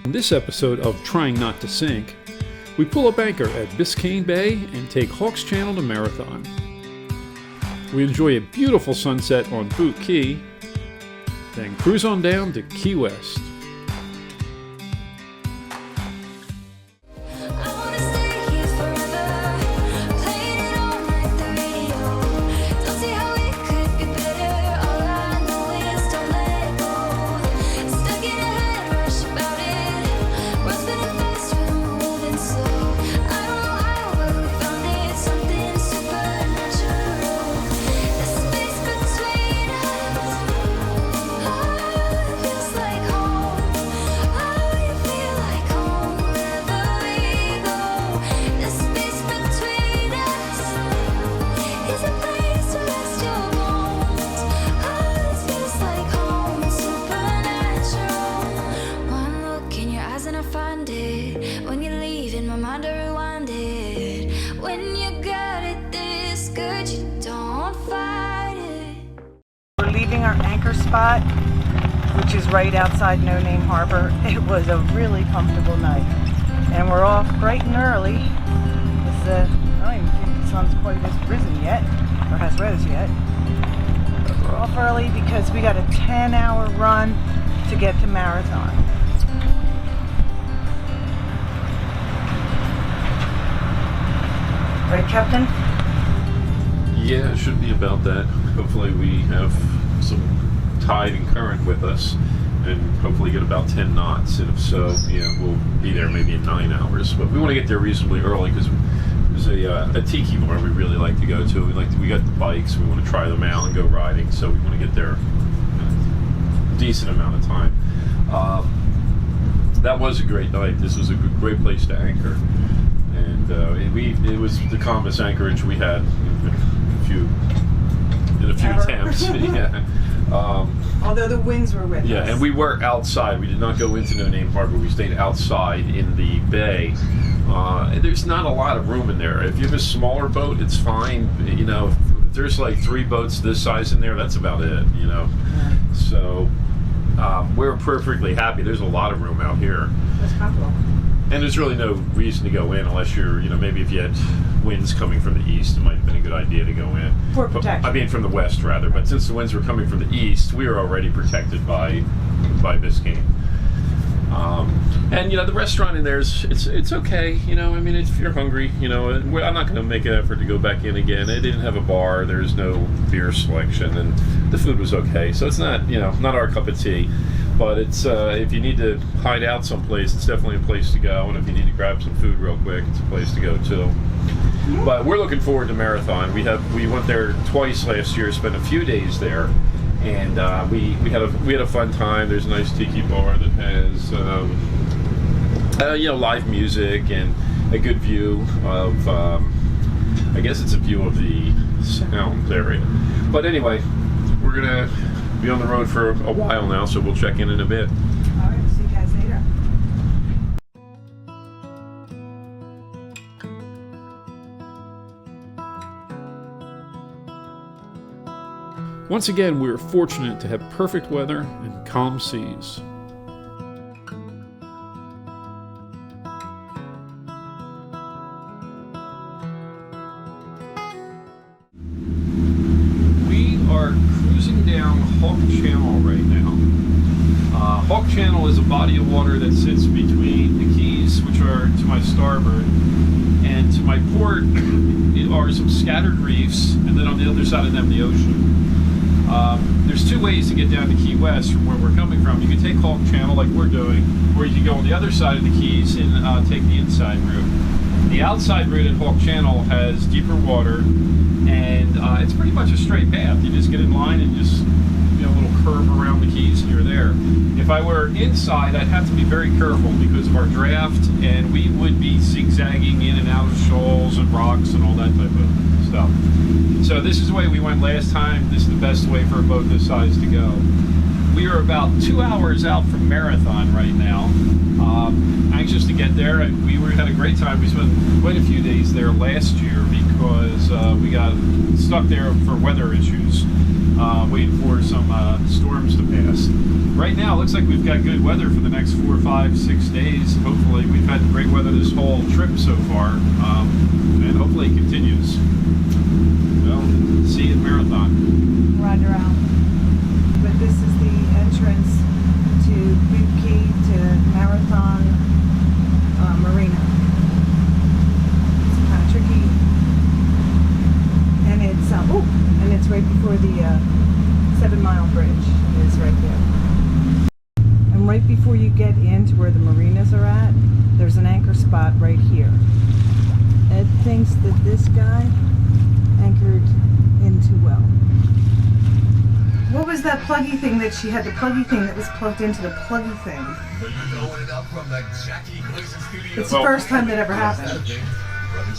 In this episode of Trying Not to Sink, we pull up anchor at Biscayne Bay and take Hawks Channel to Marathon. We enjoy a beautiful sunset on Boot Key, then cruise on down to Key West. We're leaving our anchor spot, which is right outside No Name Harbor. It was a really comfortable night, and we're off bright and early. I don't even think the sun's quite risen yet, or has rose yet. But we're off early because we got a 10-hour run to get to Marathon. Right, Captain? Yeah, it should be about that. Hopefully we have some tide and current with us and hopefully get about 10 knots. And if so, yeah, we'll be there maybe in 9 hours. But we want to get there reasonably early because there's a tiki bar we really like to go to. We got the bikes, we want to try them out and go riding, so we want to get there a decent amount of time. That was a great night. This was a great place to anchor. And it was the calmest anchorage we had in a few attempts. Yeah. Although the winds were with us. Yeah, and we were outside. We did not go into No Name Harbor. We stayed outside in the bay. There's not a lot of room in there. If you have a smaller boat, it's fine. You know, if there's like 3 boats this size in there, that's about it. You know, yeah. So we're perfectly happy. There's a lot of room out here. That's comfortable. And there's really no reason to go in unless you're, maybe if you had winds coming from the east, it might have been a good idea to go in. For protection. I mean, from the west, rather. But since the winds were coming from the east, we were already protected by Biscayne. And, the restaurant in there it's okay. I mean, if you're hungry, I'm not going to make an effort to go back in again. It didn't have a bar. There's no beer selection. And the food was okay. So it's not, not our cup of tea. But it's if you need to hide out someplace, it's definitely a place to go. And if you need to grab some food real quick, it's a place to go too. But we're looking forward to Marathon. We went there twice last year, spent a few days there, and we had a fun time. There's a nice tiki bar that has live music and a good view of I guess it's a view of the sound area. But anyway, we're gonna be on the road for a while now, so we'll check in a bit. All right, see you guys later. Once again, we are fortunate to have perfect weather and calm seas. We are cruising down Hawk Channel right now. Hawk Channel is a body of water that sits between the Keys, which are to my starboard, and to my port are some scattered reefs, and then on the other side of them, the ocean. There's 2 ways to get down to Key West from where we're coming from. You can take Hawk Channel like we're doing, or you can go on the other side of the Keys and take the inside route. The outside route at Hawk Channel has deeper water, and it's pretty much a straight path. You just get in line and just a little curve around the Keys and you're there. If I were inside, I'd have to be very careful because of our draft, and we would be zigzagging in and out of shoals and rocks and all that type of stuff. So this is the way we went last time. This is the best way for a boat this size to go. We are about 2 hours out from Marathon right now. anxious to get there. Had a great time. We spent quite a few days there last year because we got stuck there for weather issues, waiting for some storms to pass. Right now, it looks like we've got good weather for the next 4, 5, 6 days. Hopefully, we've had great weather this whole trip so far, and hopefully it continues. Well, see you at Marathon. Ride around. But this is the entrance to Big Key to Marathon Marina. It's kind of tricky, and it's right before the 7 Mile Bridge. It is right there. And right before you get into where the marinas are at, there's an anchor spot right here. Ed thinks that this guy anchored in too well. What was that pluggy thing that she had? The pluggy thing that was plugged into the pluggy thing. It's the first time that ever happened.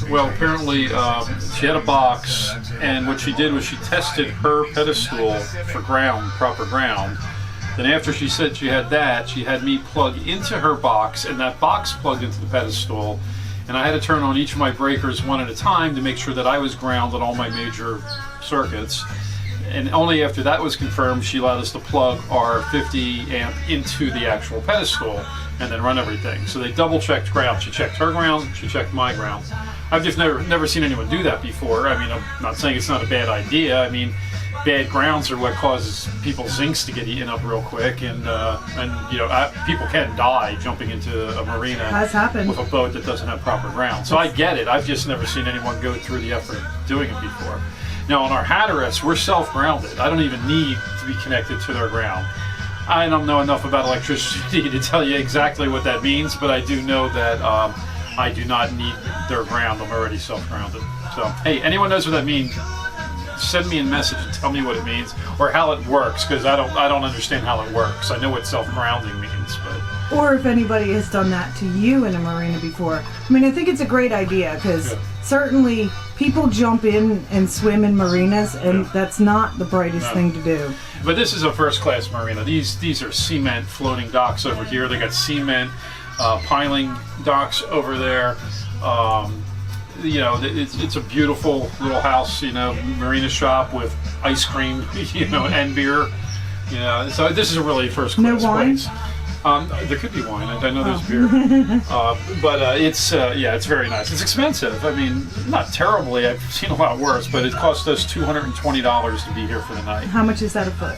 Well, apparently she had a box, and what she did was she tested her pedestal for proper ground. Then after she said she had that, she had me plug into her box, and that box plugged into the pedestal. And I had to turn on each of my breakers one at a time to make sure that I was ground on all my major circuits. And only after that was confirmed, she allowed us to plug our 50 amp into the actual pedestal and then run everything. So they double checked ground. She checked her ground, she checked my ground. I've just never seen anyone do that before. I mean, I'm not saying it's not a bad idea. I mean, bad grounds are what causes people's zincs to get eaten up real quick, and people can die jumping into a marina Has happened. with a boat that doesn't have proper ground. So I get it. I've just never seen anyone go through the effort of doing it before. Now on our Hatteras, we're self-grounded. I don't even need to be connected to their ground. I don't know enough about electricity to tell you exactly what that means, but I do know that I do not need their ground. I'm already self-grounded. So, hey, anyone knows what that means, send me a message and tell me what it means or how it works, because I don't understand how it works. I know what self-grounding means, but... Or if anybody has done that to you in a marina before. I mean, I think it's a great idea because certainly people jump in and swim in marinas, and that's not the brightest thing to do. But this is a first-class marina. These are cement floating docks over here. They got cement piling docks over there. It's a beautiful little house, marina shop with ice cream, and beer. So this is a really first-class place. There could be wine. I know there's beer, but it's very nice. It's expensive. I mean, not terribly. I've seen a lot worse, but it cost us $220 to be here for the night. How much is that a foot?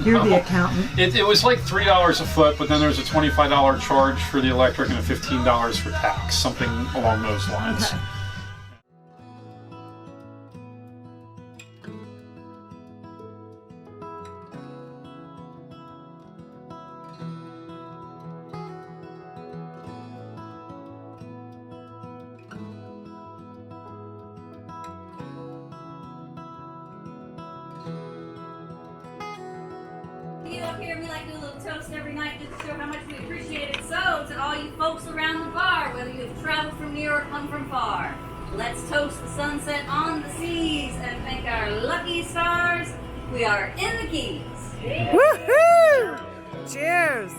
You're the accountant. It was like $3 a foot, but then there's a $25 charge for the electric and a $15 for tax, something along those lines. Okay. Up here, we like to do a little toast every night just to show how much we appreciate it. So, to all you folks around the bar, whether you have traveled from near or come from far, let's toast the sunset on the seas and thank our lucky stars. We are in the Keys. Woohoo! Cheers!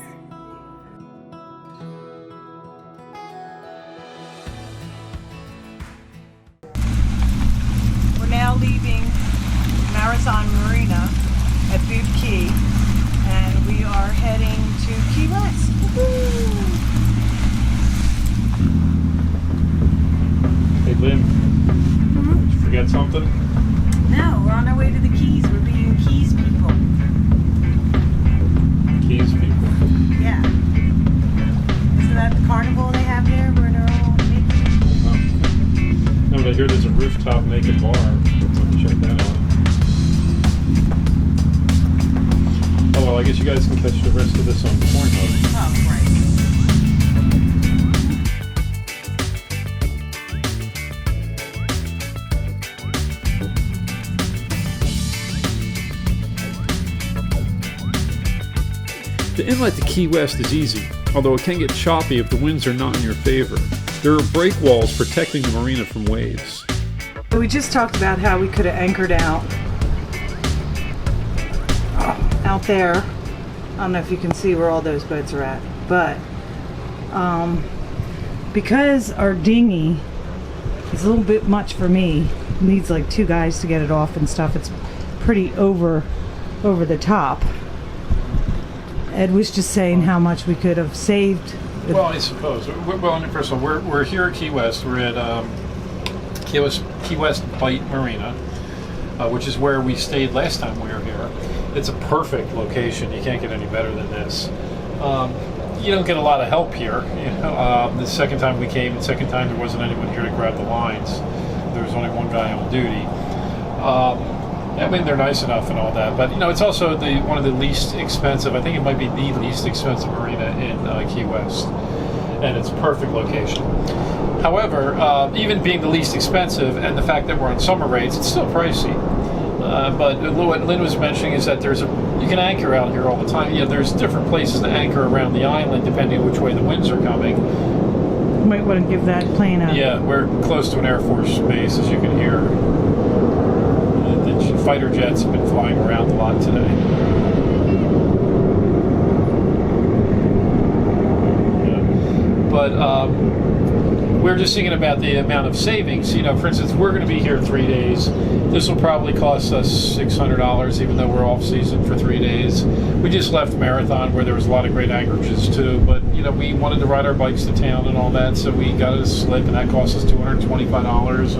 We're now leaving Marathon Marina at Boot Key, and we are heading to Key West. Woo-hoo! Hey, Lynn, did you forget something? No, we're on our way to the Keys. We're being Keys people. Keys people. Yeah. Isn't that the carnival they have there where they're all naked? No, but I hear there's a rooftop naked bar. I'll check that out. Oh, well, I guess you guys can catch the rest of this on Pornhub. Oh, right. The inlet to Key West is easy, although it can get choppy if the winds are not in your favor. There are break walls protecting the marina from waves. We just talked about how we could have anchored out there. I don't know if you can see where all those boats are at, but Because our dinghy is a little bit much for me, needs like 2 guys to get it off and stuff. It's pretty over the top. Ed was just saying how much we could have saved. Well, I suppose. Well, first of all, we're here at Key West. We're at Key West Bight Marina, which is where we stayed last time we were here. It's a perfect location. You can't get any better than this. You don't get a lot of help here. The second time we came, the second time there wasn't anyone here to grab the lines. There was only one guy on duty. I mean, they're nice enough and all that, but it's also one of the least expensive. I think it might be the least expensive marina in Key West, and it's a perfect location. However, even being the least expensive and the fact that we're on summer rates, it's still pricey. But what Lynn was mentioning is that you can anchor out here all the time. There's different places to anchor around the island depending on which way the winds are coming. You might want to give that plane a... Yeah, we're close to an Air Force base, as you can hear. The fighter jets have been flying around a lot today. Yeah. But we're just thinking about the amount of savings. For instance, we're going to be here 3 days. This will probably cost us $600, even though we're off season for 3 days. We just left Marathon, where there was a lot of great anchorages too. But we wanted to ride our bikes to town and all that, so we got a slip, and that cost us $225.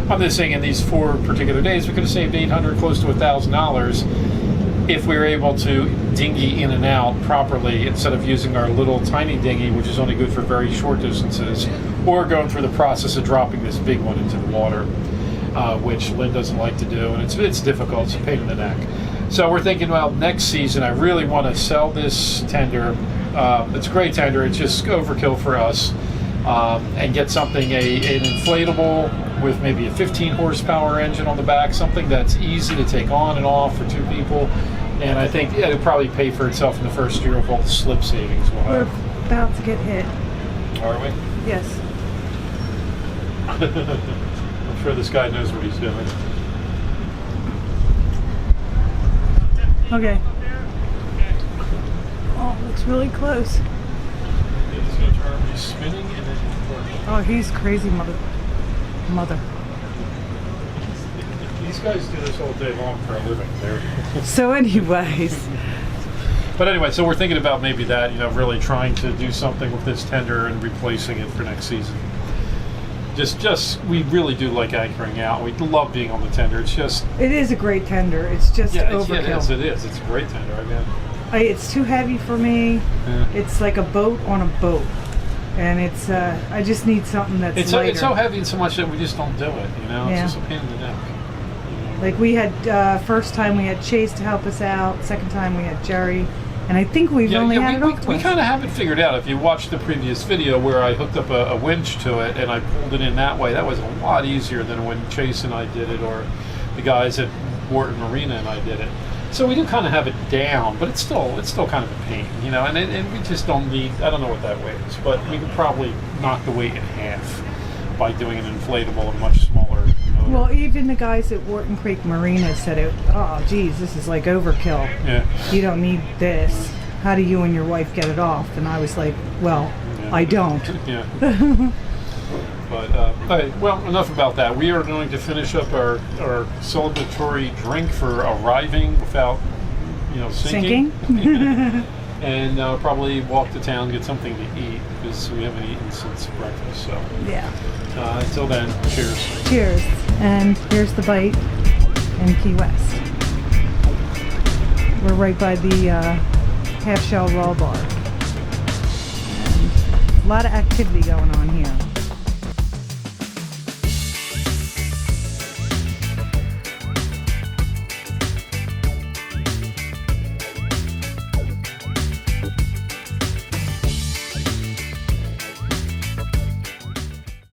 And I'm just saying, in these 4 particular days, we could have saved $800, close to $1,000, if we were able to dinghy in and out properly instead of using our little tiny dinghy, which is only good for very short distances, or going through the process of dropping this big one into the water, which Lynn doesn't like to do, and it's difficult. It's a pain in the neck. So we're thinking, well, next season I really want to sell this tender. It's a great tender. It's just overkill for us, and get something an inflatable with maybe a 15 horsepower engine on the back, something that's easy to take on and off for 2 people. And I think it'll probably pay for itself in the first year of all the slip savings we'll have. We're about to get hit. Are we? Yes. I'm sure this guy knows what he's doing. Okay. Oh, looks really close. He's going to turn, he's spinning, and then Oh, he's crazy, mother. These guys do this all day long for a living. So anyways. But anyway, so we're thinking about maybe that, really trying to do something with this tender and replacing it for next season. We really do like anchoring out. We love being on the tender. It is a great tender. It's just overkill. It is. It's a great tender. It's too heavy for me. Yeah. It's like a boat on a boat. And it's, I just need something that's lighter. It's so heavy and so much that we just don't do it, Yeah. It's just a pain in the neck. Like we had, first time we had Chase to help us out. Second time we had Jerry. And I think we've only had it off we kind of have it figured out. If you watch the previous video where I hooked up a winch to it and I pulled it in that way, that was a lot easier than when Chase and I did it, or the guys at Wharton Marina and I did it. So we do kind of have it down, but it's still kind of a pain, and we just don't need, I don't know what that weighs, but we could probably knock the weight in half by doing an inflatable and much smaller motor. Well, even the guys at Wharton Creek Marina said, oh, geez, this is like overkill. Yeah. You don't need this. How do you and your wife get it off? And I was like, well, Yeah. I don't. Yeah. But, all right, well, enough about that. We are going to finish up our celebratory drink for arriving without, sinking. And probably walk to town, get something to eat, because we haven't eaten since breakfast. So Yeah. Until then, cheers. Cheers. And here's the bite in Key West. We're right by the half shell raw bar. And a lot of activity going on here.